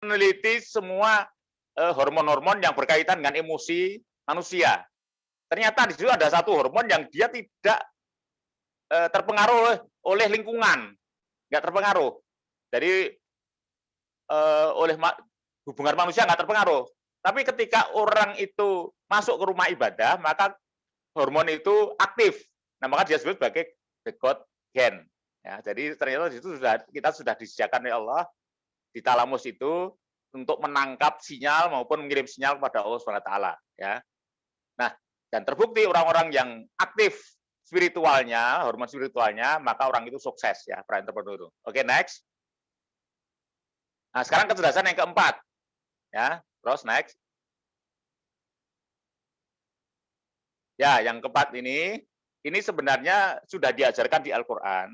meneliti semua hormon-hormon yang berkaitan dengan emosi manusia. Ternyata di situ ada satu hormon yang dia tidak terpengaruh oleh lingkungan, nggak terpengaruh. Jadi oleh hubungan manusia nggak terpengaruh. Tapi ketika orang itu masuk ke rumah ibadah, maka hormon itu aktif. Nah, maka dia disebut sebagai the God gen. Ya, jadi ternyata di situ kita sudah disediakan oleh Allah di talamus itu untuk menangkap sinyal maupun mengirim sinyal kepada Allah Subhanahu wa taala, ya. Nah, dan terbukti orang-orang yang aktif spiritualnya, hormon spiritualnya, maka orang itu sukses ya, para entrepreneur. Oke, next. Nah, sekarang kecerdasan yang keempat. Ya, terus next. Ya, yang keempat ini sebenarnya sudah diajarkan di Al-Qur'an,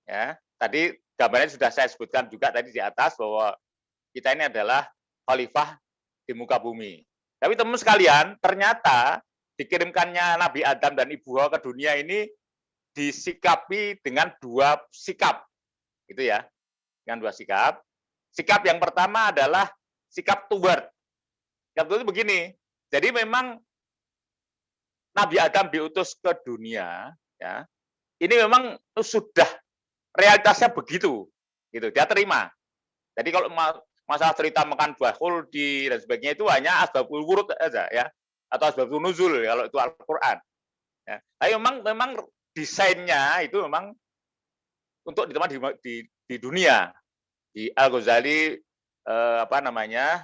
ya. Tadi gambarnya sudah saya sebutkan juga tadi di atas bahwa kita ini adalah khalifah di muka bumi. Tapi teman sekalian, ternyata dikirimkannya Nabi Adam dan Ibu Hawa ke dunia ini disikapi dengan dua sikap. Gitu ya. Dengan dua sikap. Sikap yang pertama adalah sikap toward. Sikap itu begini. Jadi memang Nabi Adam diutus ke dunia, ya. Ini memang sudah realitasnya begitu. Gitu, dia terima. Jadi kalau masalah cerita makan buah khuldi dan sebagainya itu hanya asbabul wurud aja ya, atau asbabul nuzul kalau itu Al-Qur'an. Ya. Tapi memang desainnya itu memang untuk ditemukan di dunia. Di Al-Ghazali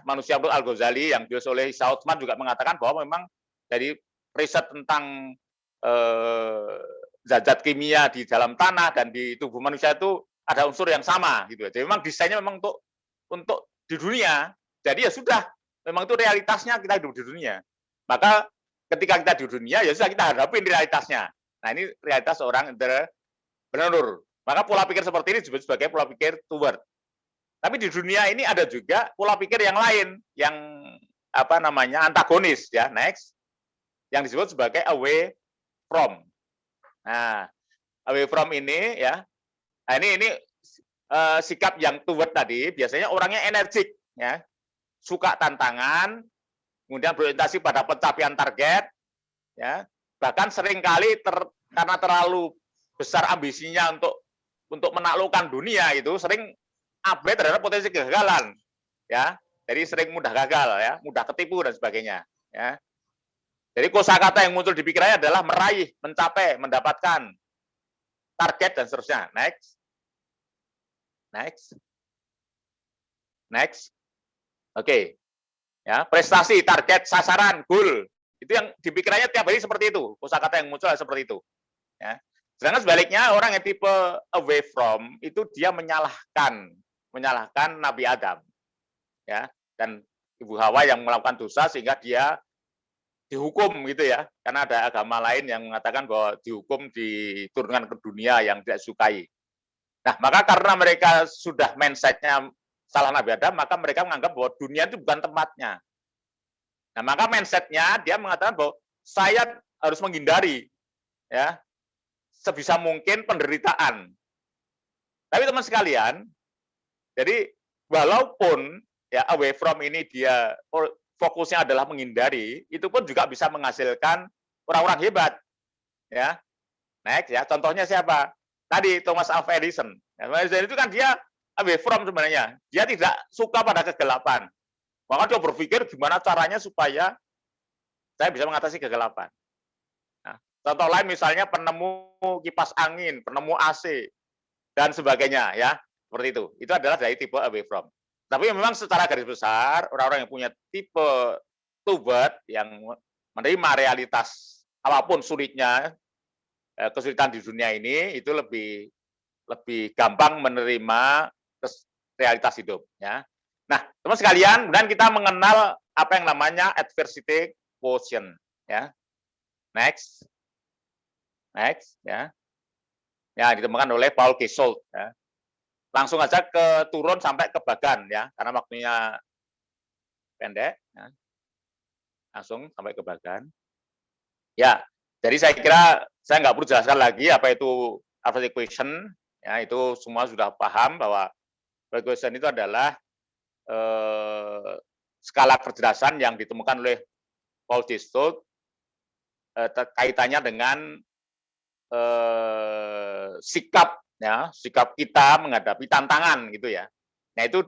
manusia menurut Al-Ghazali yang ditulis oleh Isa Utsman juga mengatakan bahwa memang dari riset tentang zat-zat kimia di dalam tanah dan di tubuh manusia itu ada unsur yang sama gitu. Jadi memang desainnya memang untuk di dunia. Jadi ya sudah, memang itu realitasnya kita hidup di dunia. Maka ketika kita di dunia ya sudah kita hadapin realitasnya. Nah, ini realitas seorang entrepreneur. Maka pola pikir seperti ini disebut sebagai pola pikir toward. Tapi di dunia ini ada juga pola pikir yang lain yang antagonis ya. Next. Yang disebut sebagai away from. Nah, away from ini ya. Nah, ini sikap yang toward tadi biasanya orangnya energik ya. Suka tantangan, kemudian berorientasi pada pencapaian target ya. Bahkan seringkali karena terlalu besar ambisinya untuk menaklukkan dunia itu sering abai terhadap potensi kegagalan ya. Jadi sering mudah gagal ya, mudah ketipu dan sebagainya ya. Jadi kosakata yang muncul di pikirannya adalah meraih, mencapai, mendapatkan target dan seterusnya. Next. Next. Next. Oke. Ya, prestasi, target, sasaran, goal. Itu yang di pikirannya tiap hari seperti itu. Kosakata yang muncul seperti itu. Ya. Sedangkan sebaliknya orang yang tipe away from itu dia menyalahkan Nabi Adam. Ya, dan Ibu Hawa yang melakukan dosa sehingga dia dihukum gitu ya, karena ada agama lain yang mengatakan bahwa dihukum diturunkan ke dunia yang tidak sukai. Nah, maka karena mereka sudah mindsetnya salah Nabi Adam, maka mereka menganggap bahwa dunia itu bukan tempatnya. Nah, maka mindsetnya dia mengatakan bahwa saya harus menghindari ya sebisa mungkin penderitaan. Tapi teman sekalian, jadi walaupun ya away from ini dia fokusnya adalah menghindari, itu pun juga bisa menghasilkan orang-orang hebat. Ya. Next ya, contohnya siapa? Tadi Thomas Alva Edison. Thomas Edison itu kan dia away from sebenarnya. Dia tidak suka pada kegelapan. Maka dia berpikir gimana caranya supaya saya bisa mengatasi kegelapan. Nah, contoh lain misalnya penemu kipas angin, penemu AC dan sebagainya ya. Seperti itu. Itu adalah dari tipe away from. Tapi memang secara garis besar, orang-orang yang punya tipe toward yang menerima realitas apapun sulitnya, kesulitan di dunia ini, itu lebih gampang menerima realitas hidup. Ya. Nah, teman sekalian, kemudian kita mengenal apa yang namanya adversity quotient. Ya. Next. Ya. Ya, ditemukan oleh Paul Gessold. Ya. Langsung aja turun sampai ke bagan ya, karena waktunya pendek. Ya. Langsung sampai ke bagan. Ya, jadi saya kira saya nggak perlu jelaskan lagi apa itu adversity quotient. Ya, itu semua sudah paham bahwa adversity quotient itu adalah skala kecerdasan yang ditemukan oleh Paul Distot kaitannya dengan sikap kita menghadapi tantangan gitu ya. Nah itu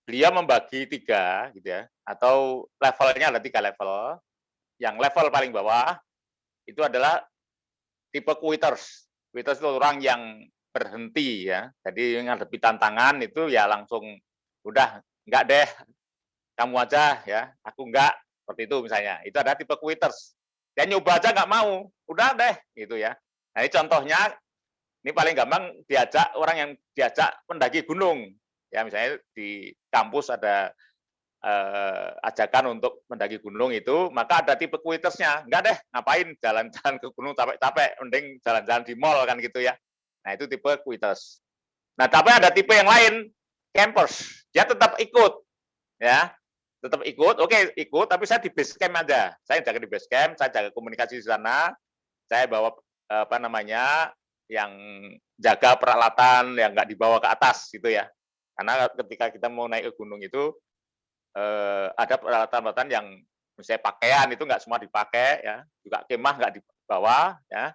beliau membagi 3 gitu ya, atau levelnya ada 3 level. Yang level paling bawah itu adalah tipe quitters. Quitters itu orang yang berhenti ya. Jadi menghadapi tantangan itu ya langsung udah enggak deh, kamu aja ya, aku enggak, seperti itu misalnya. Itu ada tipe quitters. Dia nyoba aja nggak mau, udah deh gitu ya. Nah ini contohnya, ini paling gampang orang yang diajak mendaki gunung. Ya misalnya di kampus ada ajakan untuk mendaki gunung itu, maka ada tipe quittersnya. Enggak deh, ngapain jalan-jalan ke gunung capek-capek, mending jalan-jalan di mall kan gitu ya. Nah itu tipe quitters. Nah tapi ada tipe yang lain, campers. Dia tetap ikut, ya tetap ikut, oke ikut, tapi saya di base camp aja. Saya jaga di base camp, saya jaga komunikasi di sana, saya bawa yang jaga peralatan yang nggak dibawa ke atas gitu ya. Karena ketika kita mau naik ke gunung itu ada peralatan-peralatan yang misalnya pakaian itu nggak semua dipakai ya, juga kemah nggak dibawa ya.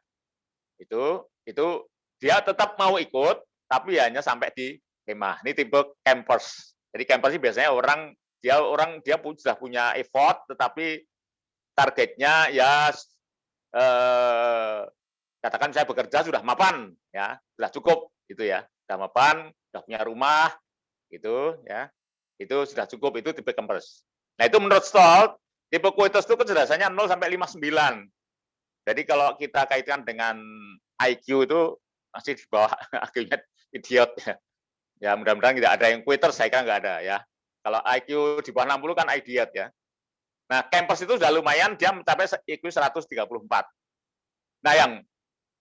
Itu dia tetap mau ikut, tapi hanya sampai di kemah. Ini tipe campers. Jadi campers ini biasanya dia sudah punya effort, tetapi targetnya ya katakan saya bekerja sudah mapan ya, sudah cukup gitu ya, sudah mapan, sudah punya rumah gitu ya, itu sudah cukup, itu tipe campers. Nah itu menurut Stolt, tipe quitters itu kecerdasannya 0 sampai 59. Jadi kalau kita kaitkan dengan IQ itu masih di bawah IQ-nya idiot ya. Ya mudah-mudahan tidak ada yang quitters, saya kira nggak ada ya. Kalau IQ di bawah 60 kan idiot ya. Nah, campers itu sudah lumayan, dia mencapai IQ 134. Nah, yang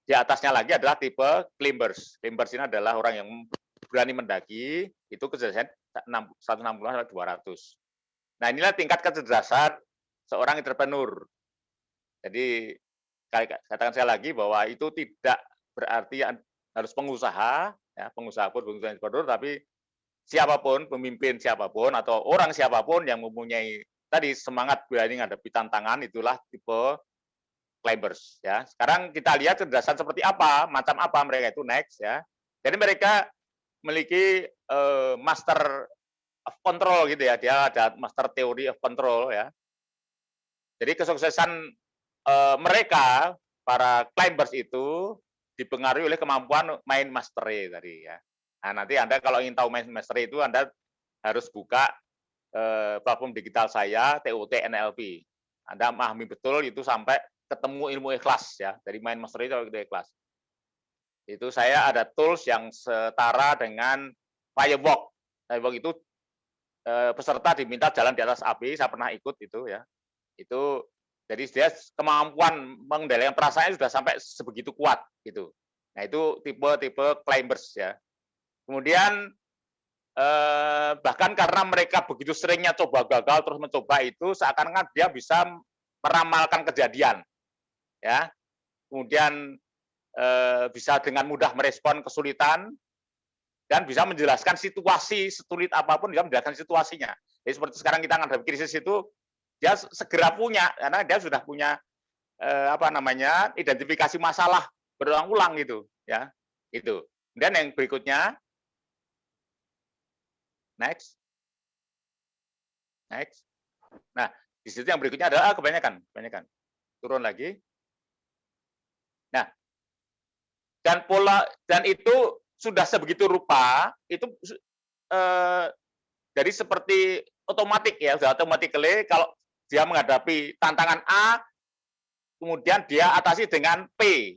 di atasnya lagi adalah tipe climbers. Climbers ini adalah orang yang berani mendaki, itu kecerdasan 160 sampai 200. Nah, inilah tingkat kecerdasan seorang entrepreneur. Jadi, katakan saya lagi bahwa itu tidak berarti harus pengusaha, ya, pengusaha pun entrepreneur, tapi siapapun, pemimpin siapapun, atau orang siapapun yang mempunyai tadi semangat berani menghadapi tantangan, itulah tipe climbers. Ya. Sekarang kita lihat kecerdasan seperti apa, macam apa mereka itu next. Ya. Jadi mereka memiliki master of control gitu ya, dia ada master theory of control ya. Jadi kesuksesan mereka para climbers itu dipengaruhi oleh kemampuan main mastery tadi ya. Nah, nanti Anda kalau ingin tahu main mastery itu Anda harus buka platform digital saya TOT NLP. Anda memahami betul itu sampai ketemu ilmu ikhlas ya. Dari main mastery itu ikhlas. Itu saya ada tools yang setara dengan Firewalk. Firewalk itu peserta diminta jalan di atas api, saya pernah ikut itu ya. Itu jadi dia kemampuan mengendalikan perasaannya sudah sampai sebegitu kuat gitu. Nah, itu tipe climbers ya. Kemudian bahkan karena mereka begitu seringnya coba gagal terus mencoba itu seakan-akan dia bisa meramalkan kejadian. Ya. Kemudian bisa dengan mudah merespon kesulitan dan bisa menjelaskan situasi sesulit apapun, dia menjelaskan situasinya. Jadi seperti sekarang kita menghadapi krisis itu, dia segera punya, karena dia sudah punya identifikasi masalah berulang-ulang gitu, ya, itu. Dan yang berikutnya, next. Nah, di situ yang berikutnya adalah kebanyakan. Turun lagi. Nah, dan itu sudah sebegitu rupa, itu jadi seperti otomatis ya, sudah automatically kalau dia menghadapi tantangan A, kemudian dia atasi dengan P.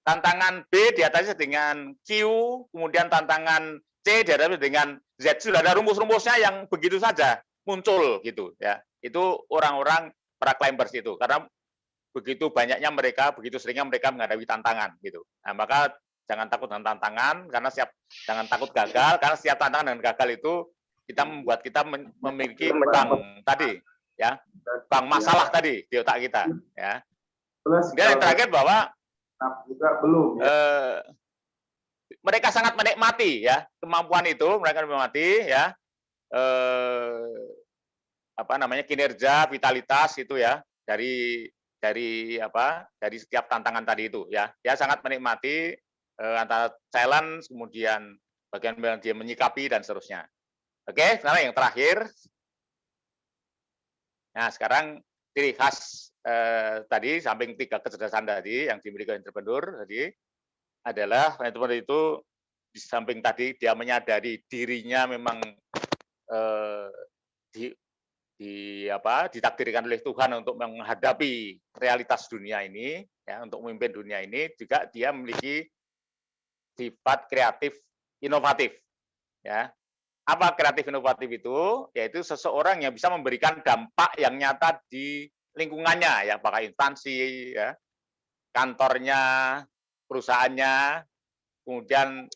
Tantangan B diatasi dengan Q, kemudian tantangan C diatasi dengan Z. Sudah ada rumus-rumusnya yang begitu saja muncul gitu ya. Itu orang-orang para climbers itu, karena begitu banyaknya mereka, begitu seringnya mereka menghadapi tantangan gitu. Nah, maka jangan takut dengan tantangan, karena jangan takut gagal, karena setiap tantangan dan gagal itu membuat kita memiliki bank tadi, ya, bank masalah tadi di otak kita, ya. Dan yang terakhir bahwa juga belum, ya. Mereka sangat menikmati, ya, kemampuan itu, mereka menikmati, ya, kinerja, vitalitas itu ya dari setiap tantangan tadi itu ya. Dia sangat menikmati antara challenge, kemudian bagaimana dia menyikapi dan seterusnya. Oke, sekarang yang terakhir. Nah, sekarang ciri khas tadi samping 3 kecerdasan tadi yang dimiliki entrepreneur tadi adalah entrepreneur itu di samping tadi dia menyadari dirinya memang ditakdirkan oleh Tuhan untuk menghadapi realitas dunia ini, ya, untuk memimpin dunia ini, juga dia memiliki sifat kreatif inovatif, ya. Apa kreatif inovatif itu? Yaitu seseorang yang bisa memberikan dampak yang nyata di lingkungannya, ya, apakah instansi, ya, kantornya, perusahaannya, kemudian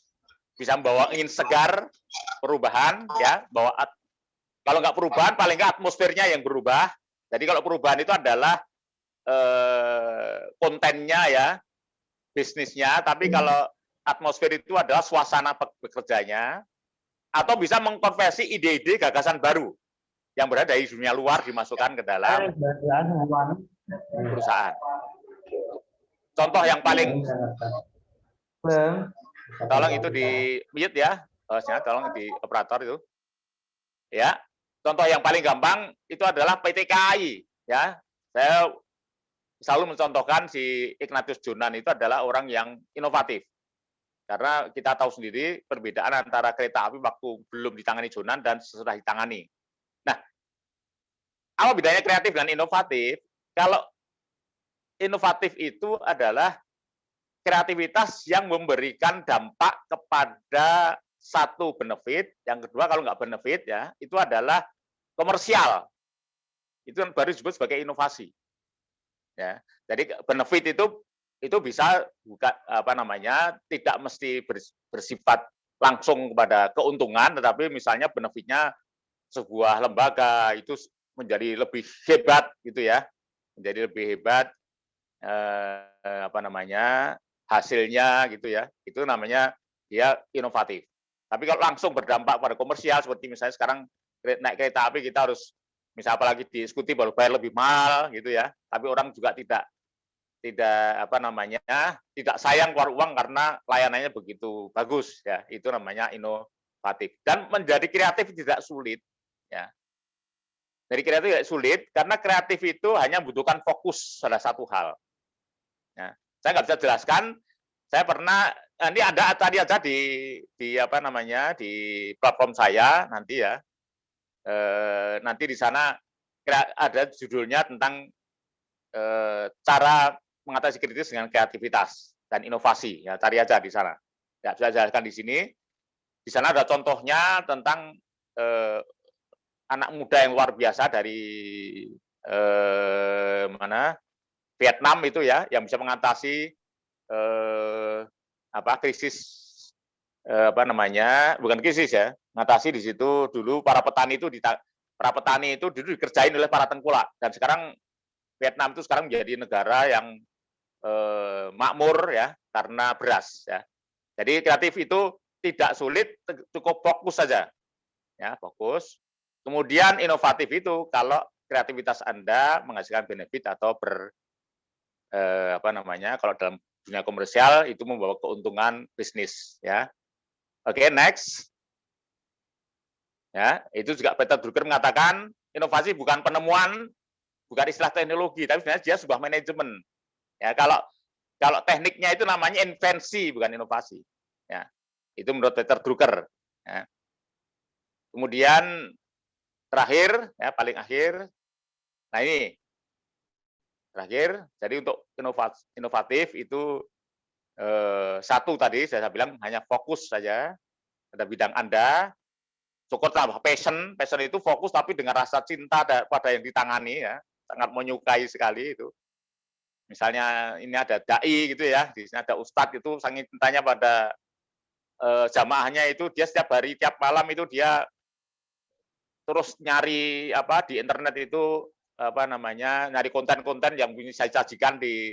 bisa membawa angin segar, perubahan, ya, kalau nggak perubahan, paling nggak atmosfernya yang berubah. Jadi kalau perubahan itu adalah kontennya, ya, bisnisnya, tapi kalau atmosfer itu adalah suasana bekerjanya, atau bisa mengkonversi ide-ide gagasan baru yang berada dari dunia luar dimasukkan ke dalam perusahaan. Contoh yang paling, tolong itu di mute ya, hostnya, tolong di operator itu. Ya, contoh yang paling gampang itu adalah PT KAI. Ya, saya selalu mencontohkan si Ignatius Jonan itu adalah orang yang inovatif. Karena kita tahu sendiri perbedaan antara kereta api waktu belum ditangani Jonan dan sesudah ditangani. Nah, apa bedanya kreatif dan inovatif? Kalau inovatif itu adalah kreativitas yang memberikan dampak kepada satu benefit, yang kedua kalau nggak benefit ya, itu adalah komersial. Itu baru disebut sebagai inovasi. Ya, jadi benefit itu bisa tidak mesti bersifat langsung kepada keuntungan, tetapi misalnya benefitnya sebuah lembaga itu menjadi lebih hebat gitu ya, menjadi lebih hebat hasilnya gitu ya, itu namanya dia inovatif. Tapi kalau langsung berdampak pada komersial seperti misalnya sekarang naik kereta api kita harus misalnya apalagi di eksekutif baru bayar lebih mahal gitu ya, tapi orang juga tidak sayang keluar uang karena layanannya begitu bagus ya, itu namanya inovatif. Dan menjadi kreatif tidak sulit ya. Jadi kreatif tidak sulit karena kreatif itu hanya membutuhkan fokus pada satu hal. Ya, saya nggak bisa jelaskan. Saya pernah nanti ada tadi aja di platform saya nanti ya. Nanti di sana ada judulnya tentang cara mengatasi kritis dengan kreativitas dan inovasi. Ya, cari aja di sana. Ya, bisa jelaskan di sini. Di sana ada contohnya tentang anak muda yang luar biasa dari Vietnam itu ya, yang bisa mengatasi krisis bukan krisis ya, mengatasi di situ dulu para petani itu dulu dikerjain oleh para tengkulak, dan sekarang Vietnam itu sekarang menjadi negara yang makmur ya karena beras ya. Jadi kreatif itu tidak sulit, cukup fokus saja ya, fokus. Kemudian inovatif itu kalau kreativitas Anda menghasilkan benefit atau kalau dalam dunia komersial itu membawa keuntungan bisnis ya. Oke, next. Ya, itu juga Peter Drucker mengatakan inovasi bukan penemuan, bukan istilah teknologi, tapi sebenarnya dia sebuah manajemen. Ya, kalau tekniknya itu namanya invensi, bukan inovasi. Ya, itu menurut Peter Drucker. Ya. Kemudian terakhir, ya paling akhir. Nah ini terakhir. Jadi untuk inovatif itu satu tadi saya bilang hanya fokus saja pada bidang Anda. Cukup tambah passion itu fokus tapi dengan rasa cinta pada yang ditangani ya, sangat menyukai sekali itu. Misalnya ini ada dai gitu ya, di sini ada ustadz itu sangat cintanya pada jamaahnya itu, dia setiap hari tiap malam itu dia terus nyari di internet itu nyari konten-konten yang bisa saya sajikan di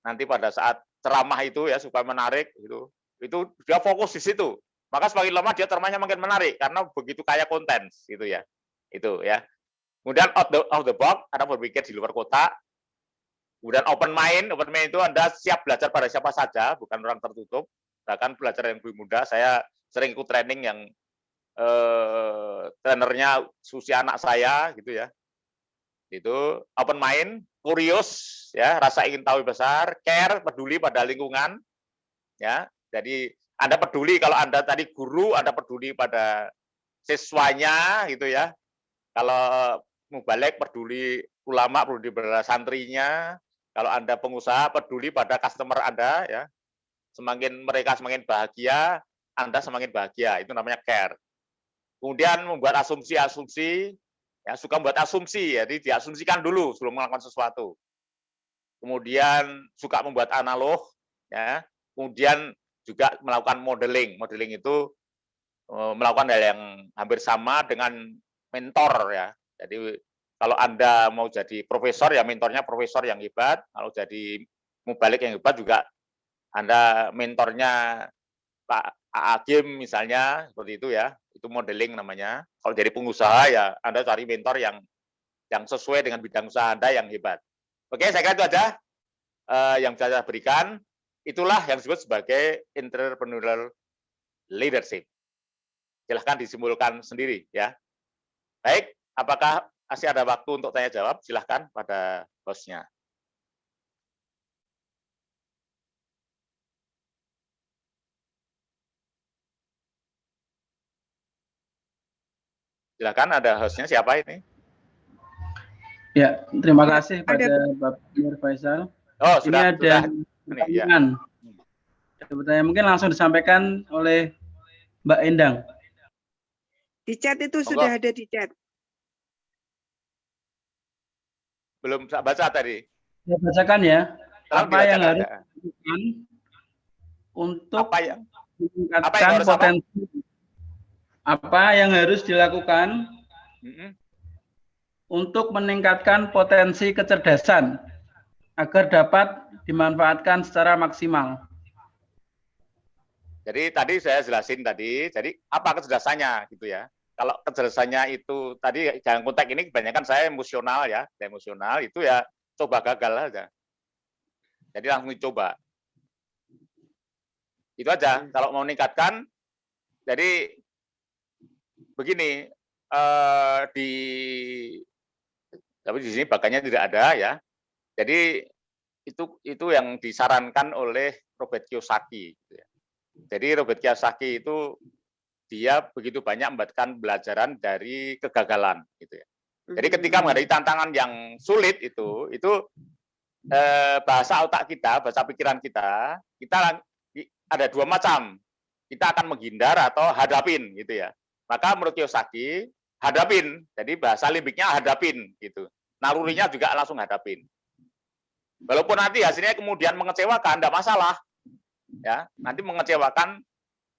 nanti pada saat ceramah itu ya supaya menarik gitu. Itu dia fokus di situ. Maka semakin lama dia ceramahnya makin menarik karena begitu kaya konten gitu ya. Itu ya. Kemudian out the box, Anda berpikir di luar kotak. Kemudian open mind itu Anda siap belajar pada siapa saja, bukan orang tertutup. Bahkan belajar yang lebih mudah, saya sering ikut training yang trainernya usia anak saya gitu ya. Itu open mind, curious ya, rasa ingin tahu besar, care, peduli pada lingkungan ya. Jadi Anda peduli kalau Anda tadi guru, Anda peduli pada siswanya gitu ya. Kalau mubalik peduli ulama, peduli pada santrinya. Kalau Anda pengusaha peduli pada customer Anda ya. Semakin mereka semakin bahagia, Anda semakin bahagia. Itu namanya care. Kemudian membuat asumsi-asumsi, ya suka membuat asumsi, jadi diasumsikan dulu sebelum melakukan sesuatu. Kemudian suka membuat analog, ya. Kemudian juga melakukan modeling. Modeling itu melakukan hal yang hampir sama dengan mentor ya. Jadi kalau Anda mau jadi profesor ya mentornya profesor yang hebat, kalau jadi mubalik yang hebat juga Anda mentornya Pak Agim misalnya seperti itu ya. Itu modeling namanya. Kalau jadi pengusaha ya Anda cari mentor yang sesuai dengan bidang usaha Anda yang hebat. Oke, saya kira itu aja yang bisa saya berikan. Itulah yang disebut sebagai entrepreneurial leadership. Silahkan disimpulkan sendiri ya. Baik, apakah masih ada waktu untuk tanya jawab? Silahkan pada hostnya. Silakan, ada hostnya siapa ini? Ya, terima kasih pada Bapak Mir Faisal. Oh, sudah. Ini ada pertanyaan. Ada pertanyaan mungkin langsung disampaikan oleh Mbak Endang. Di chat itu sudah ada di chat. Belum baca tadi. Saya bacakan ya. Apa yang harus dilakukan untuk meningkatkan potensi? Apa yang harus dilakukan untuk meningkatkan potensi kecerdasan agar dapat dimanfaatkan secara maksimal? Jadi tadi saya jelasin tadi, jadi apa kecerdasannya gitu ya. Kalau kecerdasannya itu tadi dalam konteks ini kebanyakan saya emosional ya, emosional itu ya coba gagal aja. Jadi langsung dicoba. Itu aja. Kalau mau meningkatkan, jadi begini, tapi di sini bakannya tidak ada ya. Jadi itu yang disarankan oleh Robert Kiyosaki. Gitu ya. Jadi Robert Kiyosaki itu dia begitu banyak mendapatkan pelajaran dari kegagalan, gitu ya. Jadi ketika menghadapi tantangan yang sulit itu bahasa otak kita, bahasa pikiran kita ada dua macam. Kita akan menghindar atau hadapin, gitu ya. Maka menurut Kiyosaki hadapin, jadi bahasa limbiknya hadapin, gitu. Nalurinya juga langsung hadapin. Walaupun nanti hasilnya kemudian mengecewakan, tidak masalah. Ya, nanti mengecewakan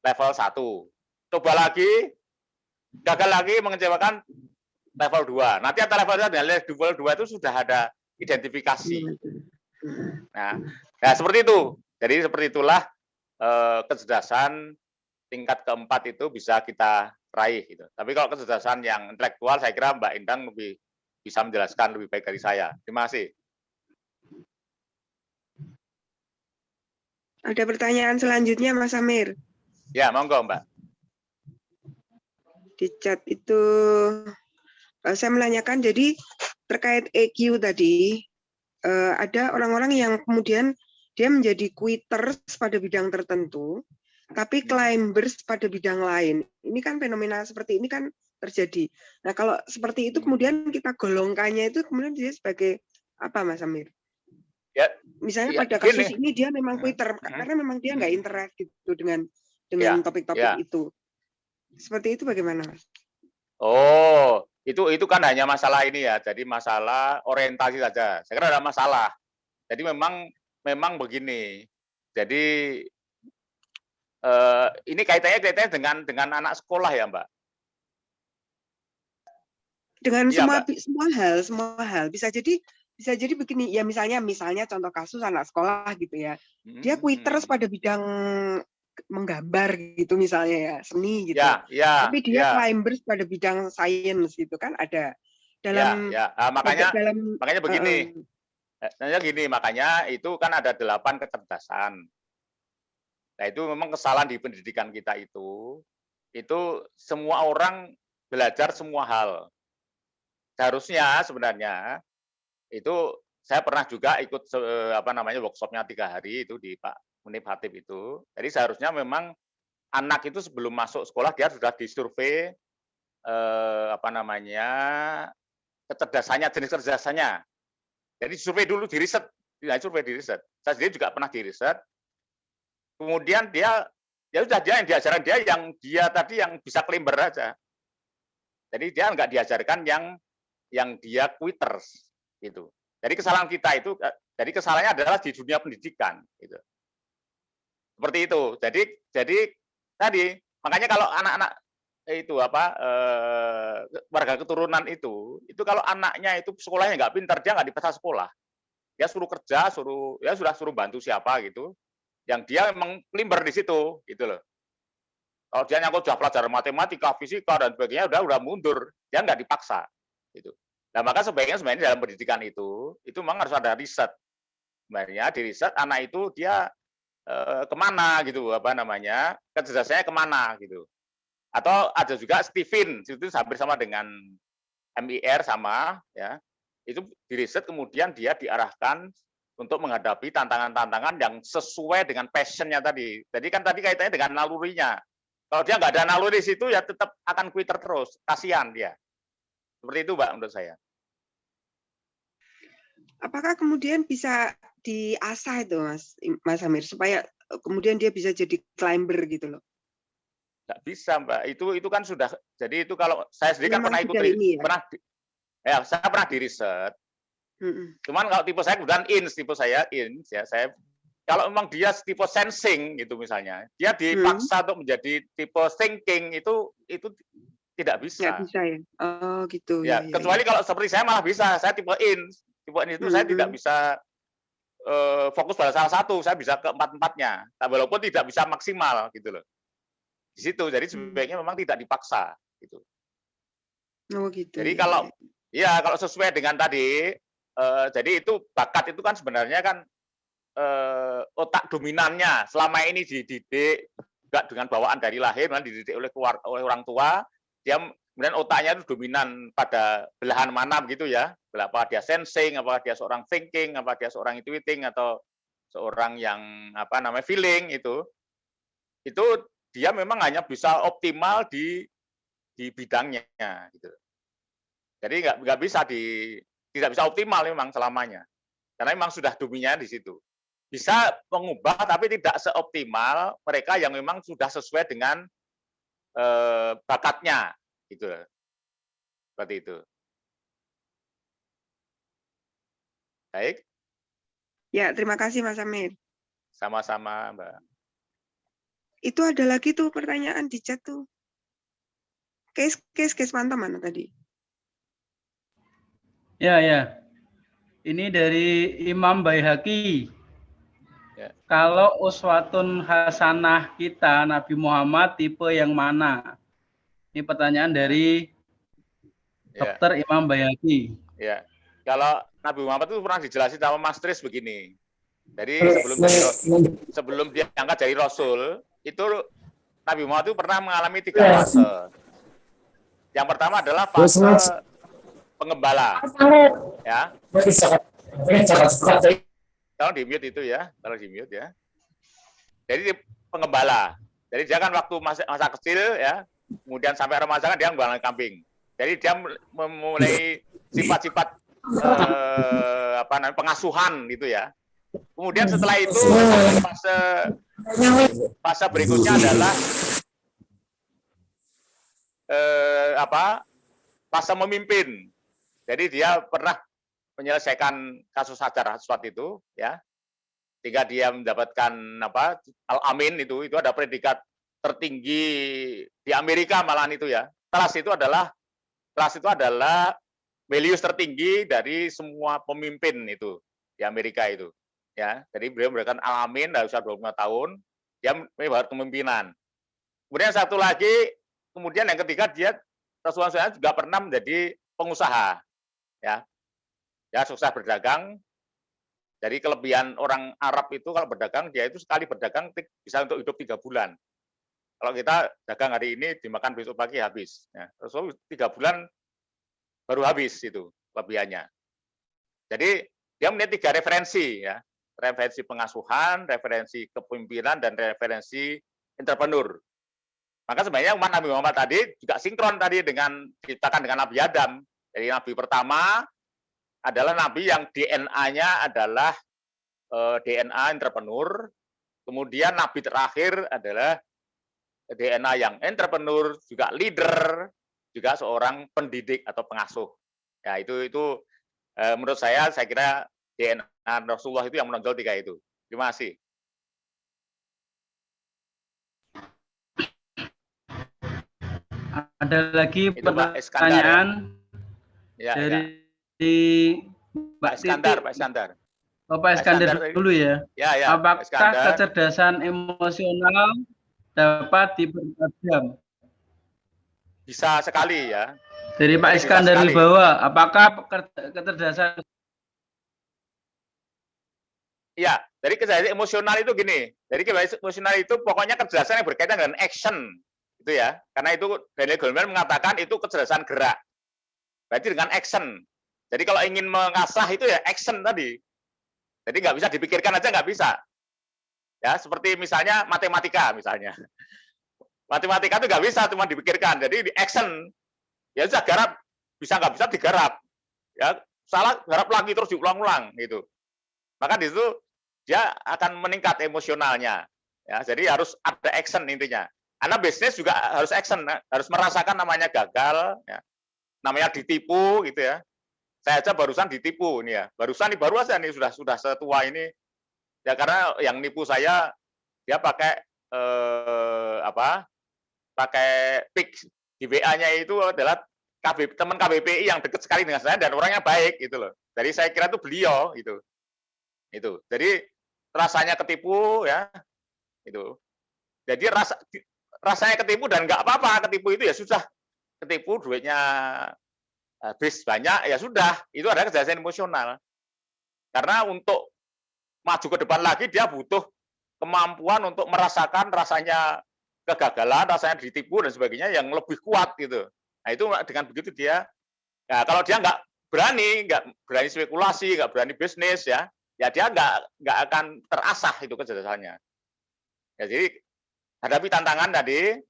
level 1. Coba lagi, gagal lagi mengecewakan level 2. Nanti antara level 1 dan level 2 itu sudah ada identifikasi. Nah seperti itu. Jadi seperti itulah kecerdasan tingkat keempat itu bisa kita raih. Gitu. Tapi kalau kecerdasan yang intelektual, saya kira Mbak Endang lebih bisa menjelaskan lebih baik dari saya. Terima kasih. Ada pertanyaan selanjutnya, Mas Amir. Ya, monggo, Mbak. Di chat itu saya menanyakan, jadi terkait EQ tadi, ada orang-orang yang kemudian dia menjadi quitters pada bidang tertentu, tapi climbers pada bidang lain. Ini kan fenomena seperti ini kan terjadi. Nah, kalau seperti itu kemudian kita golongkannya itu kemudian dia sebagai apa, Mas Amir? Ya, misalnya pada kasus ini dia memang quitter karena memang dia nggak interact gitu dengan topik-topik itu. Seperti itu bagaimana, Mas? Oh, itu kan hanya masalah ini ya. Jadi masalah orientasi saja. Saya kira ada masalah. Jadi memang begini. Jadi ini kaitannya dengan anak sekolah ya, Mbak. Dengan semua hal bisa jadi begini ya, misalnya contoh kasus anak sekolah gitu ya, dia quitters pada bidang menggambar gitu misalnya ya, seni gitu, tapi dia climbers pada bidang sains gitu kan ada. dalam makanya begini. Makanya itu kan ada 8 kecerdasan. Nah, itu memang kesalahan di pendidikan kita itu semua orang belajar semua hal. Seharusnya sebenarnya itu saya pernah juga ikut workshopnya 3 hari itu di Pak Munib Hatip itu. Jadi seharusnya memang anak itu sebelum masuk sekolah dia sudah disurvei kecerdasannya, jenis kecerdasannya. Jadi survei dulu, di riset. Saya sendiri juga pernah di riset. Kemudian dia yang diajarkan yang bisa klimber aja. Jadi dia nggak diajarkan yang dia quitters gitu. Jadi kesalahan kita itu, jadi kesalahannya adalah di dunia pendidikan gitu. Seperti itu. Jadi tadi makanya kalau anak-anak itu warga keturunan itu kalau anaknya itu sekolahnya nggak pintar, dia nggak dipaksa sekolah. Dia suruh kerja, suruh bantu siapa gitu. Yang dia memang klimber di situ gitu loh. Kalau dia nyangkut sudah pelajaran matematika, fisika dan sebagainya udah mundur, dia nggak dipaksa gitu. Nah, maka sebenarnya dalam pendidikan itu memang harus ada riset. Sebenarnya di riset anak itu dia kemana gitu, kecerdasannya kemana gitu. Atau ada juga Stephen, itu hampir sama dengan MIR sama ya. Itu di riset kemudian dia diarahkan untuk menghadapi tantangan-tantangan yang sesuai dengan passion-nya tadi. Jadi kan tadi kaitannya dengan nalurinya. Kalau dia nggak ada naluri di situ ya tetap akan quitter terus, kasihan dia. Seperti itu, Mbak, menurut saya. Apakah kemudian bisa diasah itu, Mas Amir, supaya kemudian dia bisa jadi climber gitu loh? Nggak bisa, Mbak. Itu kan sudah. Jadi itu kalau saya sendiri kan pernah ikut saya pernah di riset. Cuman kalau tipe saya kemudian ins ya. Saya kalau memang dia tipe sensing gitu misalnya, dia dipaksa untuk menjadi tipe thinking itu tidak bisa. Nggak bisa ya. Oh gitu. Ya, kecuali kalau seperti saya malah bisa. Saya tipe ins. Tipe ins itu saya tidak bisa fokus pada salah satu, saya bisa ke empat-empatnya. Walaupun tidak bisa maksimal gitu loh. Di situ. Jadi sebaiknya memang tidak dipaksa gitu. Oh gitu. Jadi kalau sesuai dengan tadi, jadi itu bakat itu kan sebenarnya kan otak dominannya selama ini dididik juga dengan bawaan dari lahir, dididik oleh orang tua, dia kemudian otaknya itu dominan pada belahan mana begitu ya, apa dia sensing, apa dia seorang thinking, apa dia seorang intuiting atau seorang yang feeling itu dia memang hanya bisa optimal di bidangnya gitu. Jadi nggak bisa tidak bisa optimal memang selamanya. Karena memang sudah dominannya di situ. Bisa mengubah tapi tidak seoptimal mereka yang memang sudah sesuai dengan bakatnya gitu. Seperti itu. Baik. Ya, terima kasih Mas Amir. Sama-sama, Mbak. Itu ada lagi tuh pertanyaan di chat tuh. Case mantap mana tadi? Ya. Ini dari Imam Baihaqi. Ya. Kalau uswatun hasanah kita Nabi Muhammad tipe yang mana? Ini pertanyaan dari Dr. Imam Baihaqi. Ya. Kalau Nabi Muhammad itu pernah dijelasin sama Mas Tris begini. Jadi sebelum dia angkat jadi Rasul, itu Nabi Muhammad itu pernah mengalami 3 fase. Yang pertama adalah fase pengembala. Ya. Tolong di-mute itu ya, Jadi pengembala. Jadi dia kan waktu masa kecil ya, kemudian sampai remaja kan dia menggembala kambing. Jadi dia memulai sifat-sifat pengasuhan gitu ya. Kemudian setelah itu fase berikutnya adalah fase memimpin. Jadi dia pernah menyelesaikan kasus Hajar Aswad itu ya. Sehingga dia mendapatkan Al-Amin itu ada predikat tertinggi di Amerika malahan itu ya. Kelas itu adalah values tertinggi dari semua pemimpin itu di Amerika itu. Ya, jadi beliau memberikan Al-Amin dari usia 25 tahun, dia membawa kepemimpinan. Kemudian satu lagi, kemudian yang ketiga dia Rasulullah SAW juga pernah menjadi pengusaha. ya sukses berdagang. Jadi kelebihan orang Arab itu kalau berdagang, dia itu sekali berdagang bisa untuk hidup 3 bulan. Kalau kita dagang hari ini dimakan besok pagi habis. Ya, terus 3 bulan baru habis itu kelebihannya. Jadi dia melihat 3 referensi ya, referensi pengasuhan, referensi kepemimpinan, dan referensi entrepreneur. Maka sebenarnya umat Nabi Muhammad tadi juga sinkron tadi dengan diciptakan dengan Nabi Adam. Jadi Nabi pertama adalah Nabi yang DNA-nya adalah DNA entrepreneur. Kemudian Nabi terakhir adalah DNA yang entrepreneur, juga leader, juga seorang pendidik atau pengasuh. Ya itu menurut saya kira DNA Rasulullah itu yang menonjol 3 itu. Terima kasih. Ada lagi Itu Pak Iskandar, pertanyaan ya, dari Pak Iskandar, Pak Iskandar. Oh, Pak Iskandar dulu ya. Ya, Apakah Iskandar. kecerdasan emosional dapat dipertajam? Bisa sekali ya. Dari Pak Iskandar Wibawa, apakah kecerdasan? Iya, dari kecerdasan emosional itu gini. Dari kecerdasan emosional itu pokoknya kecerdasan yang berkaitan dengan action, itu ya. Karena itu Daniel Goleman mengatakan itu kecerdasan gerak. Berarti dengan action. Jadi kalau ingin mengasah itu ya action tadi. Jadi nggak bisa dipikirkan aja, nggak bisa. Ya, seperti misalnya matematika misalnya. Matematika itu nggak bisa cuma dipikirkan. Jadi di action. Ya sudah garap, bisa nggak bisa digarap. Ya, salah garap lagi terus diulang-ulang gitu. Maka di situ dia akan meningkat emosionalnya. Ya, jadi harus ada action intinya. Karena bisnis juga harus action, harus merasakan namanya gagal, ya. Namanya ditipu gitu ya. Saya aja barusan ditipu ini ya. Barusan nih baru aja nih sudah setua ini. Ya karena yang nipu saya dia pakai pakai PIK di WA-nya itu adalah teman KBPI yang dekat sekali dengan saya dan orangnya baik gitu loh. Jadi saya kira itu beliau gitu. Itu. Jadi rasanya ketipu ya. Itu. Jadi rasanya ketipu dan nggak apa-apa ketipu itu ya sudah. Ketipu duitnya habis banyak ya sudah, itu adalah kecerdasan emosional. Karena untuk maju ke depan lagi dia butuh kemampuan untuk merasakan rasanya kegagalan, rasanya ditipu dan sebagainya yang lebih kuat gitu. Nah itu dengan begitu dia, ya kalau dia nggak berani spekulasi, nggak berani bisnis ya dia nggak akan terasah itu kecerdasannya. Ya jadi hadapi tantangan tadi,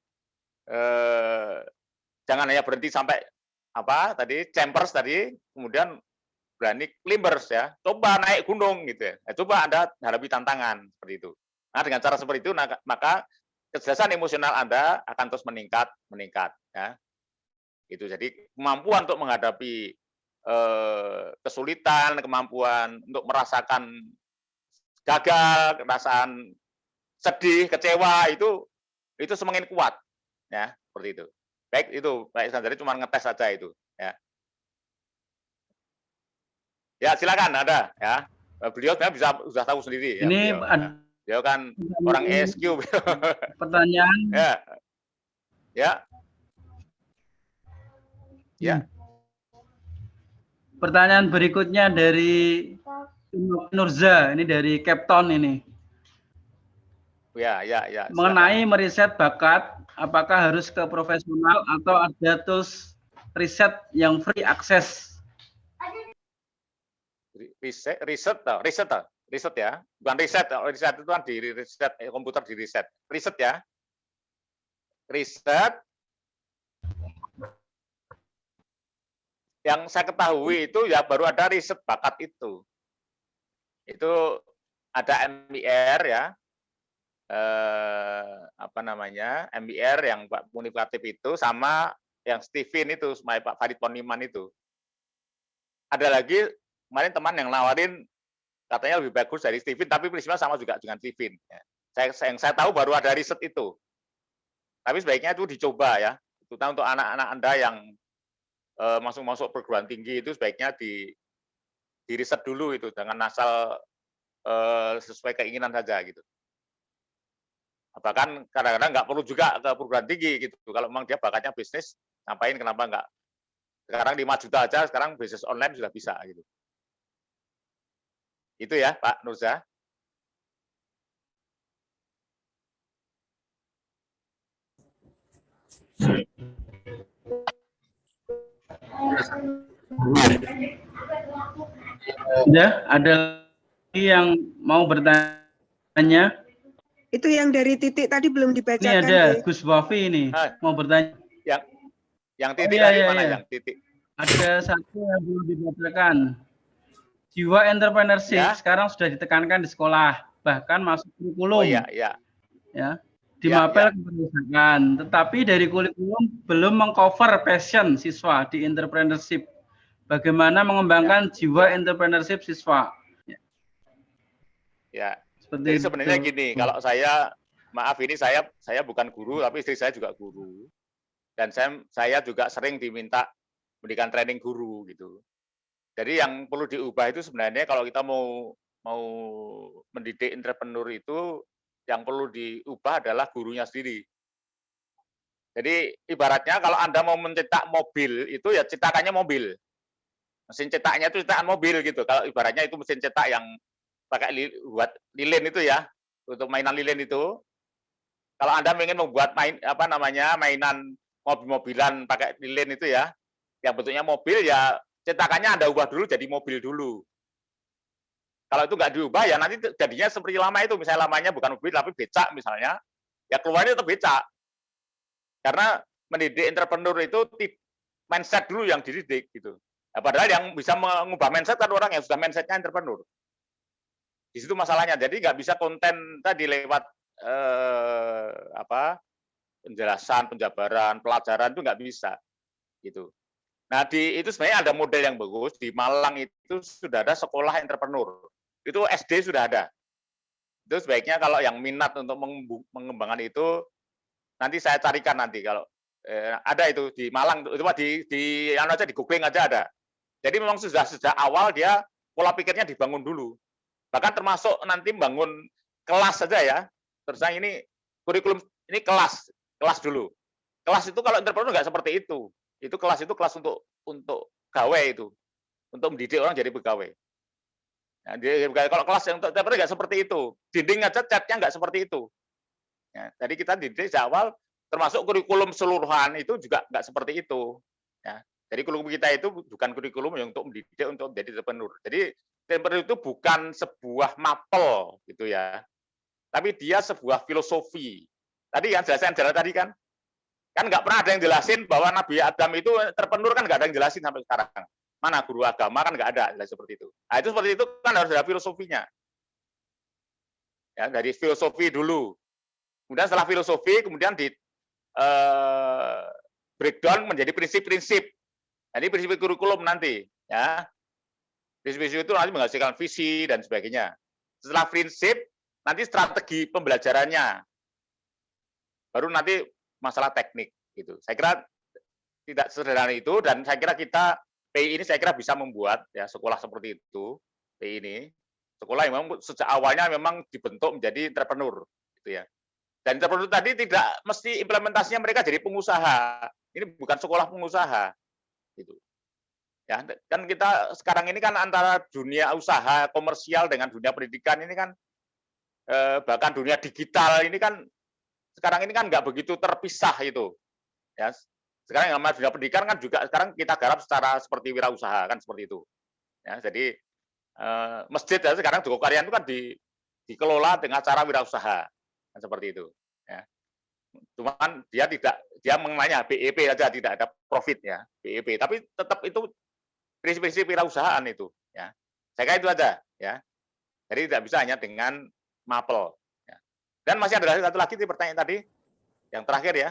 jangan hanya berhenti sampai chambers tadi, kemudian berani climbers ya, coba naik gunung gitu ya. Coba Anda hadapi tantangan seperti itu. Nah dengan cara seperti itu maka kecerdasan emosional Anda akan terus meningkat ya. Itu jadi kemampuan untuk menghadapi kesulitan, kemampuan untuk merasakan gagal, perasaan sedih, kecewa itu semakin kuat ya, seperti itu. Baik itu Pak Iskandar cuma ngetes saja itu ya. Ya silakan ada ya. Beliau sebenarnya sudah tahu sendiri ya. Ini beliau kan orang ESQ. Pertanyaan. Ya. Pertanyaan berikutnya dari Nurza, ini dari Capton ini. Ya. Mengenai meriset bakat, apakah harus ke profesional atau ada tools riset yang free access? Riset ya, bukan riset itu kan di riset komputer di riset ya, riset yang saya ketahui itu ya baru ada riset bakat itu ada MIR ya, MIR yang Pak Munifikatif itu sama yang Steven itu, sama Pak Farid Poniman itu. Ada lagi kemarin teman yang nawarin katanya lebih bagus dari Steven, tapi prinsipnya sama juga dengan Steven. Yang saya tahu baru ada riset itu. Tapi sebaiknya itu dicoba ya. Terutama untuk anak-anak Anda yang masuk perguruan tinggi itu sebaiknya di riset dulu itu, jangan asal sesuai keinginan saja gitu. Bahkan kadang-kadang nggak perlu juga ke perguruan tinggi gitu. Kalau memang dia bakatnya bisnis, ngapain kenapa nggak Sekarang 5 juta aja, sekarang bisnis online sudah bisa gitu. Itu ya, Pak Nurza. Ya, ada lagi yang mau bertanya? Itu yang dari Titik tadi belum Ini dibacakan. ada Dek. Gus Wafi ini mau bertanya. Yang Titik iya, tadi iya, mana iya. yang Titik? Ada satu yang belum dibacakan. Jiwa entrepreneurship Ya. sekarang sudah ditekankan di sekolah, bahkan masuk kurikulum. Oh iya, iya. Ya, di Ya, mapel ya. kependidikan. Tetapi dari kurikulum belum mengcover passion siswa di entrepreneurship. Bagaimana mengembangkan jiwa entrepreneurship siswa? Ya. Seperti Jadi itu. sebenarnya gini, kalau saya, maaf ini saya bukan guru, tapi istri saya juga guru. Dan saya juga sering diminta memberikan training guru gitu. Jadi yang perlu diubah itu sebenarnya kalau kita mau mendidik entrepreneur itu yang perlu diubah adalah gurunya sendiri. Jadi ibaratnya kalau Anda mau mencetak mobil itu ya cetakannya mobil. Mesin cetaknya itu cetakan mobil gitu. Kalau ibaratnya itu mesin cetak yang pakai buat lilin itu ya, untuk mainan lilin itu. Kalau Anda ingin membuat mainan mobil-mobilan pakai lilin itu ya, yang bentuknya mobil ya cetakannya Anda ubah dulu jadi mobil dulu. Kalau itu nggak diubah ya nanti jadinya seperti lama itu, misalnya lamanya bukan mobil tapi becak misalnya, ya keluarnya tetap becak. Karena mendidik entrepreneur itu mindset dulu yang dididik gitu. Nah, padahal yang bisa mengubah mindset kan orang yang sudah mindsetnya entrepreneur. Di situ masalahnya. Jadi nggak bisa konten tadi lewat penjelasan, penjabaran, pelajaran itu nggak bisa gitu. Nah, itu sebenarnya ada model yang bagus. Di Malang itu sudah ada sekolah entrepreneur. Itu SD sudah ada. Itu sebaiknya kalau yang minat untuk mengembangkan itu, nanti saya carikan nanti. Kalau ada itu di Malang, itu di googling aja ada. Jadi memang sudah sejak awal dia pola pikirnya dibangun dulu. Bahkan termasuk nanti bangun kelas saja ya. Terus ini kurikulum, ini kelas dulu. Kelas itu kalau entrepreneur nggak seperti itu. Itu kelas untuk gawe itu, untuk mendidik orang jadi pegawai. Nah, kalau kelas yang untuk entrepreneur nggak seperti itu, dinding aja catnya nggak seperti itu. Ya, jadi kita didik sejak awal, termasuk kurikulum seluruhan itu juga nggak seperti itu. Ya, jadi kurikulum kita itu bukan kurikulum yang untuk mendidik untuk menjadi entrepreneur. Jadi entrepreneur itu bukan sebuah mapel gitu ya, tapi dia sebuah filosofi. Tadi kan jelasan tadi kan nggak pernah ada yang jelasin bahwa Nabi Adam itu entrepreneur, kan nggak ada yang jelasin sampai sekarang. Mana guru agama kan nggak ada seperti itu. Nah, itu seperti itu kan harus ada filosofinya. Ya, dari filosofi dulu. Kemudian setelah filosofi kemudian di breakdown menjadi prinsip-prinsip. Jadi prinsip kurikulum nanti, ya. Prinsip-prinsip itu nanti menghasilkan visi dan sebagainya. Setelah prinsip nanti strategi pembelajarannya. Baru nanti masalah teknik gitu. Saya kira tidak sederhana itu, dan saya kira kita PI ini saya kira bisa membuat ya sekolah seperti itu. PI ini sekolah yang memang sejak awalnya memang dibentuk menjadi entrepreneur gitu ya. Dan entrepreneur tadi tidak mesti implementasinya mereka jadi pengusaha. Ini bukan sekolah pengusaha gitu. Ya, kan kita sekarang ini kan antara dunia usaha komersial dengan dunia pendidikan ini kan bahkan dunia digital ini kan sekarang ini kan nggak begitu terpisah itu, ya. Sekarang yang namanya dunia pendidikan kan juga sekarang kita garap secara seperti wirausaha kan seperti itu, ya. Jadi masjid ya, sekarang Jogokaryan itu kan dikelola dengan cara wirausaha kan seperti itu, ya. Cuman dia mengenanya BEP aja, tidak ada profit ya BEP, tapi tetap itu prinsip-prinsip wirausahaan itu, ya. Saya kira itu aja, ya. Jadi tidak bisa hanya dengan mapel. Dan masih ada satu lagi pertanyaan tadi, yang terakhir ya.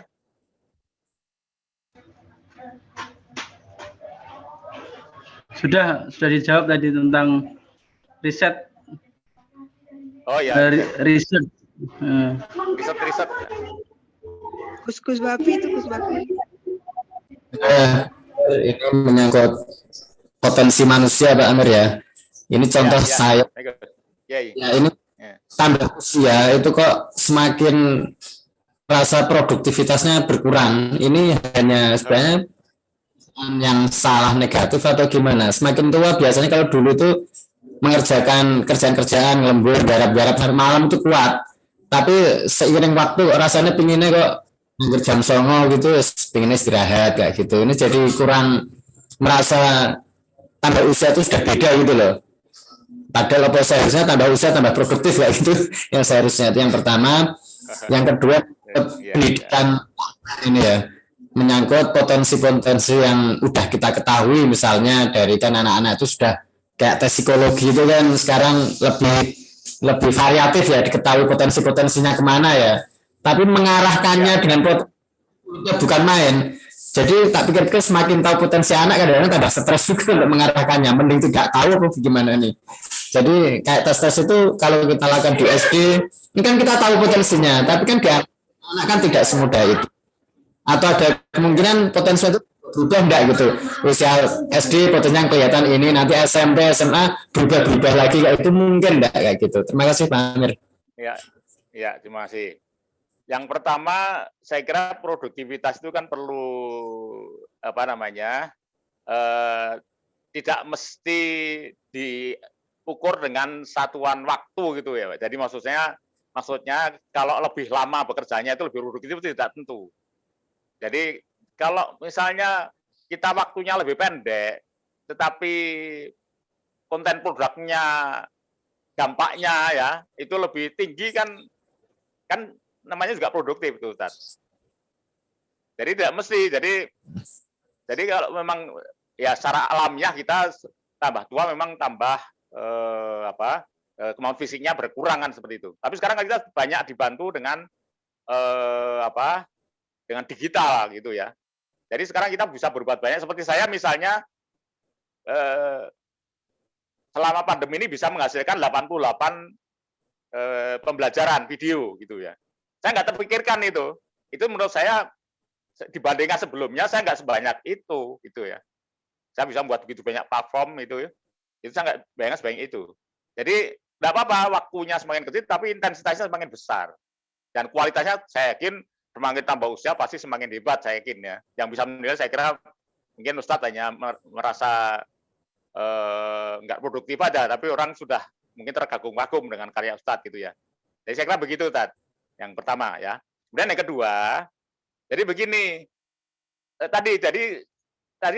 Sudah dijawab tadi tentang riset. Oh ya. Riset. Riset. Gus Wafi itu Gus Wafi. Ini menyangkut potensi manusia, Pak Amir ya. Ini contoh saya. Ya, ini tambah usia itu kok semakin rasa produktivitasnya berkurang. Ini hanya sebenarnya yang salah negatif atau gimana? Semakin tua biasanya kalau dulu itu mengerjakan kerjaan-kerjaan lembur, garap-garap sampai malam itu kuat. Tapi seiring waktu rasanya pinginnya kok jam songo gitu, pinginnya istirahat kayak gitu. Ini jadi kurang merasa tambah usia itu sudah beda gitu loh. Padahal apa seharusnya tambah usia tambah produktif kayak gitu. Yang seharusnya itu yang pertama. Yang kedua pendidikan ini ya, menyangkut potensi-potensi yang udah kita ketahui, misalnya dari kan anak-anak itu sudah kayak tes psikologi itu kan sekarang lebih variatif ya, diketahui potensi-potensinya kemana ya, tapi mengarahkannya dengan potensi bukan main. Jadi tak pikir semakin tahu potensi anak kadang-kadang tambah stres juga untuk mengarahkannya, mending tidak tahu apa gimana nih. Jadi kayak tes-tes itu kalau kita lakukan di SD, ini kan kita tahu potensinya, tapi kan di anak kan tidak semudah itu. Atau ada kemungkinan potensi itu berubah enggak gitu. Usia SD potensinya kelihatan ini, nanti SMP, SMA berubah-berubah lagi kayak itu mungkin enggak kayak gitu. Terima kasih Pak Amir. Ya, terima kasih. Yang pertama, saya kira produktivitas itu kan perlu tidak mesti diukur dengan satuan waktu gitu ya. Jadi maksudnya kalau lebih lama bekerjanya itu lebih produktif itu tidak tentu. Jadi kalau misalnya kita waktunya lebih pendek, tetapi konten produknya, dampaknya ya itu lebih tinggi kan namanya juga produktif itu, Ustaz. Jadi tidak mesti. Jadi kalau memang ya secara alamiah kita tambah tua memang tambah kemampuan fisiknya berkurang kan seperti itu. Tapi sekarang kita banyak dibantu dengan dengan digital gitu ya. Jadi sekarang kita bisa berbuat banyak. Seperti saya misalnya selama pandemi ini bisa menghasilkan 88 pembelajaran video gitu ya. Saya nggak terpikirkan itu. Itu menurut saya dibandingkan sebelumnya saya nggak sebanyak itu gitu ya. Saya bisa membuat begitu banyak platform itu ya. Itu saya nggak bayangkan sebanyak itu. Jadi nggak apa-apa waktunya semakin kecil tapi intensitasnya semakin besar. Dan kualitasnya saya yakin semakin tambah usia pasti semakin hebat saya yakin ya. Yang bisa menilai saya kira mungkin Ustadz hanya merasa nggak produktif aja, tapi orang sudah mungkin terkagum-kagum dengan karya Ustadz gitu ya. Jadi saya kira begitu Ustadz. Yang pertama ya. Kemudian yang kedua, jadi begini. Tadi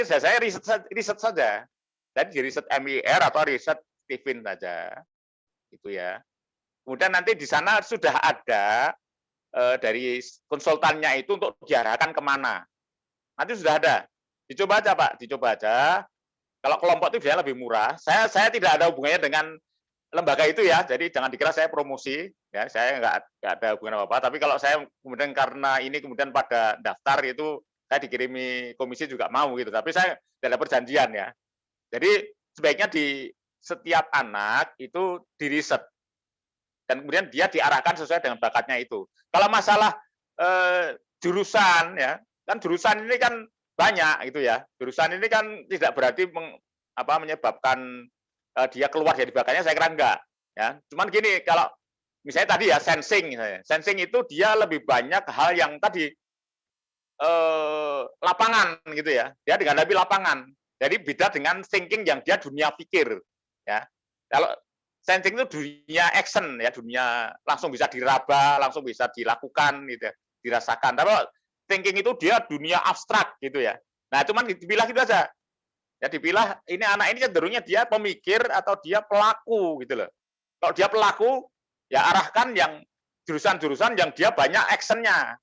saya riset saja. Jadi riset MIR atau riset Stephen saja. Gitu ya. Kemudian nanti di sana sudah ada dari konsultannya itu untuk diarahkan kemana. Nanti sudah ada. Dicoba aja Pak, dicoba aja. Kalau kelompok itu biasanya lebih murah. Saya tidak ada hubungannya dengan lembaga itu ya, jadi jangan dikira saya promosi, ya saya nggak ada hubungan apa-apa. Tapi kalau saya kemudian karena ini kemudian pada daftar itu saya dikirimi komisi juga mau gitu. Tapi saya tidak ada perjanjian ya. Jadi sebaiknya di setiap anak itu diriset dan kemudian dia diarahkan sesuai dengan bakatnya itu. Kalau masalah jurusan ya, kan jurusan ini kan banyak gitu ya. Jurusan ini kan tidak berarti menyebabkan dia keluar dari bakatnya, saya kira enggak ya. Cuman gini, kalau misalnya tadi ya sensing itu dia lebih banyak hal yang tadi lapangan gitu ya, dia menghadapi lapangan. Jadi beda dengan thinking yang dia dunia pikir ya. Kalau sensing itu dunia action ya, dunia langsung bisa diraba, langsung bisa dilakukan gitu ya, dirasakan. Tapi thinking itu dia dunia abstrak gitu ya. Nah cuman dipilah gitu aja. Ya dipilah ini anak ini cenderungnya dia pemikir atau dia pelaku gitu loh. Kalau dia pelaku ya arahkan yang jurusan-jurusan yang dia banyak actionnya.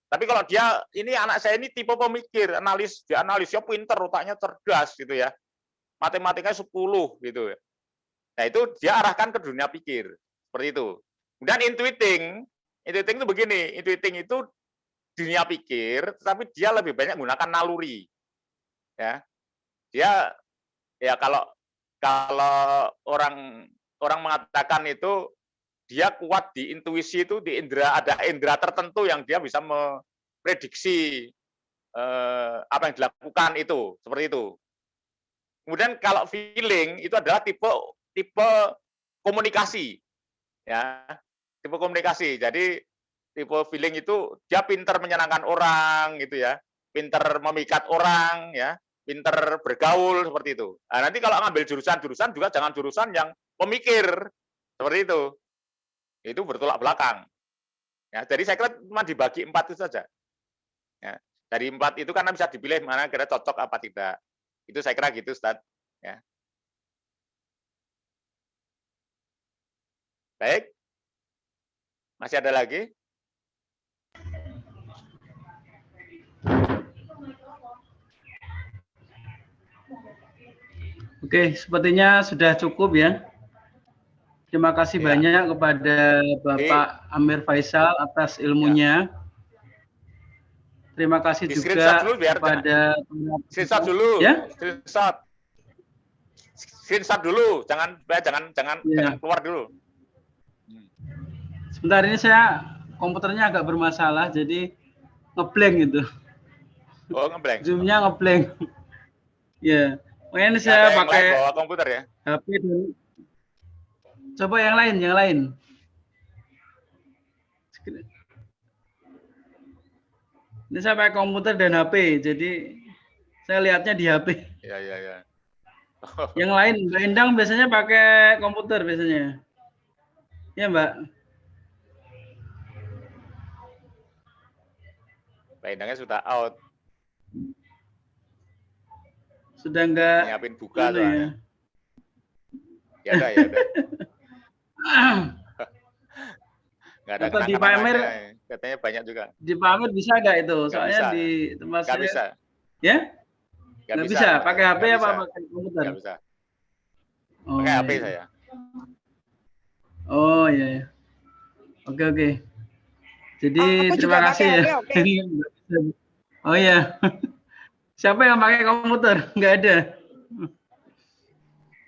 Tapi kalau dia ini anak saya ini tipe pemikir, dia analisnya pinter, otaknya cerdas gitu ya. Matematikanya 10 gitu ya. Nah itu dia arahkan ke dunia pikir seperti itu. Kemudian intuiting itu begini, intuiting itu dunia pikir, tetapi dia lebih banyak menggunakan naluri. Ya. Dia ya kalau orang mengatakan itu dia kuat di intuisi itu di ada indera tertentu yang dia bisa memprediksi apa yang dilakukan itu seperti itu. Kemudian kalau feeling itu adalah tipe komunikasi ya, tipe komunikasi. Jadi tipe feeling itu dia pintar menyenangkan orang gitu ya, pinter memikat orang, ya, pinter bergaul seperti itu. Nah, nanti kalau ngambil jurusan-jurusan juga jangan jurusan yang pemikir seperti itu. Itu bertolak belakang. Ya, jadi saya kira cuma dibagi 4 itu saja. Ya, dari 4 itu karena bisa dipilih mana kira cocok apa tidak. Itu saya kira gitu, Ustaz. Ya. Baik. Masih ada lagi? Oke, sepertinya sudah cukup ya. Terima kasih Ya. banyak kepada Bapak Amir Faisal atas ilmunya. Terima kasih Di screenshot juga dulu biar kepada screenshot dulu. Ya? Screenshot. Screenshot dulu, jangan keluar dulu. Sebentar, ini saya komputernya agak bermasalah, jadi ngeblank gitu. Oh, ngeblank. Zoom-nya ngeblank. Ya, makanya ini Nggak ada saya yang pakai lain bawa komputer ya. HP dulu. Coba yang lain. Ini saya pakai komputer dan HP, jadi saya lihatnya di HP. Iya. Yang lain, Mbak Endang biasanya pakai komputer biasanya. Ya, Mbak. Mbak Endangnya sudah out. Sudah enggak Nyiapin buka ya. soalnya. Ya udah. Nggak ada Atau di kenang-kenangannya. pamer. Katanya banyak juga. Di pamer bisa enggak itu? Nggak Soalnya bisa. di tempat Nggak saya. bisa. Ya? Nggak Nggak bisa. Pakai HP Nggak apa bisa. pakai komputer? Nggak bisa. Oh, Pakai HP iya. saya. Oh iya. Oke. Jadi Aku terima juga kasih pakai ya. HP, oke. Oh iya. Siapa yang pakai komputer? Nggak ada.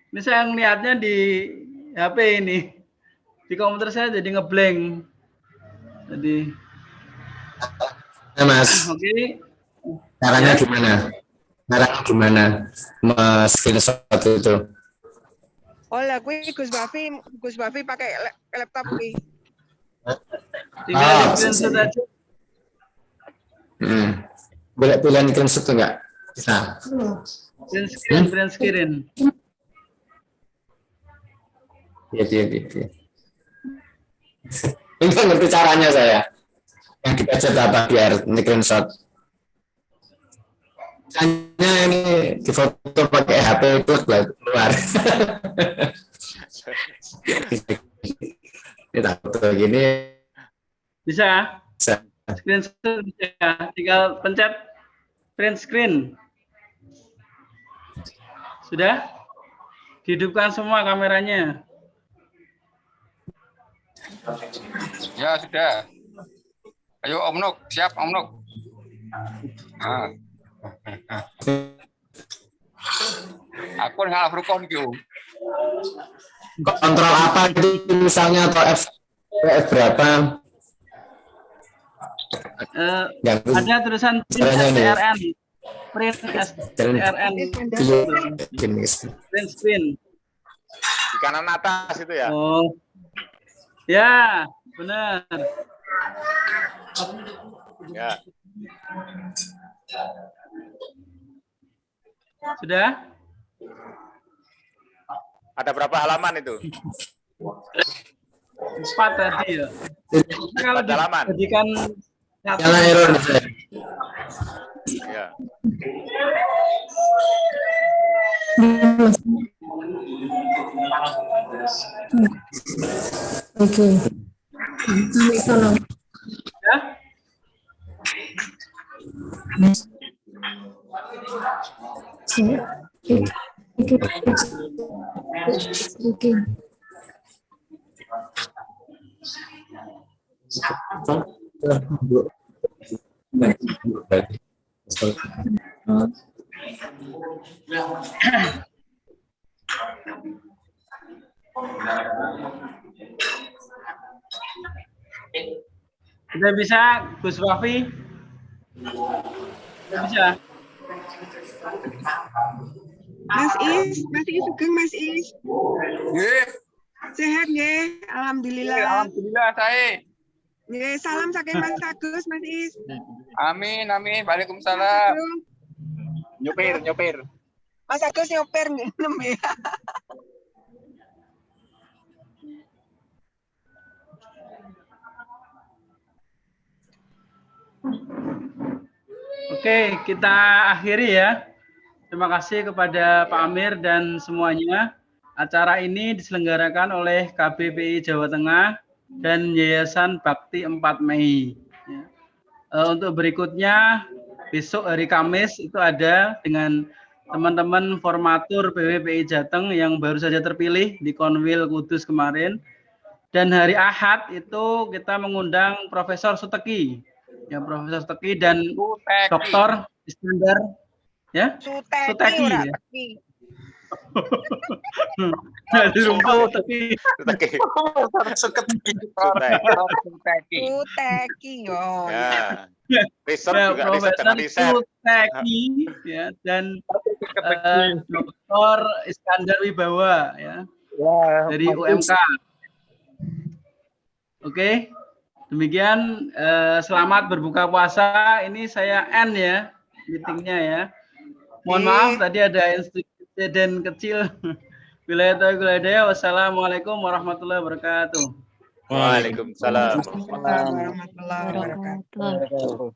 Ini saya ngeliatnya di HP ini. Di komputer saya jadi ngeblank. Jadi. Nah, Mas, Oke. caranya Ya. gimana? Caranya gimana? Screenshot itu. Oh lah, gue Gus Bafi pakai laptop gue. Tinggal di Ah, screenshot aja. Boleh pilihan screenshot tuh enggak? Bisa. Print screen. Iya. Ini kan ngerti caranya saya. Yang kita cetak apa biar screenshot. Hanya ini di foto pakai HP itu keluar. Kita foto gini Bisa? bisa. Screenshot bisa. Tinggal pencet print screen. Sudah? Dihidupkan semua kameranya. Ya sudah. Ayo Om Nuk, siap Om Nuk. Nah. Aku salah berkon gitu. Kontrol apa itu misalnya atau F berapa? Ada tulisan print Caranya nih. STRN. Print STRN. Print screen. Di kanan atas itu ya. Oh. Ya, benar. Ya. Sudah? Ada berapa halaman itu? 4 tadi ya. Kalau Empat halaman. dijadikan satu, Jangan error. Ya. Oke. Tolong. ya? Oke. Sudah bisa, Gus Wafi? Sudah bisa. Mas Is sugeng Mas Is. Nggih. Sehat nggih? Alhamdulillah. Alhamdulillah saya. Nggih, salam saking Mas Agus, Mas Is. Amin, amin. Waalaikumsalam. Nyopir. Mas Agus nyopir minum ya. Oke, kita akhiri ya. Terima kasih kepada Pak Amir dan semuanya. Acara ini diselenggarakan oleh KBPI Jawa Tengah dan Yayasan Bakti 4 Mei. Ya. Untuk berikutnya, besok hari Kamis itu ada dengan teman-teman formatur PWPI Jateng yang baru saja terpilih di Konwil Kudus kemarin. Dan hari Ahad itu kita mengundang Profesor Suteki. Ya, Profesor Suteki dan Dr. Iskandar ya. Suteki ya. Dari rumput tapi Suteki. Oh. Ya. Riset ya, juga riset Profesor dengan riset. Suteki ya dan Dr. Iskandar Wibawa ya dari UMK. Oke, demikian selamat berbuka puasa. Ini saya end ya meetingnya ya. Mohon maaf tadi ada insiden kecil. Wilayah. Wassalamualaikum warahmatullahi wabarakatuh. Waalaikumsalam. Warahmatullahi wabarakatuh. Wabarakatuh.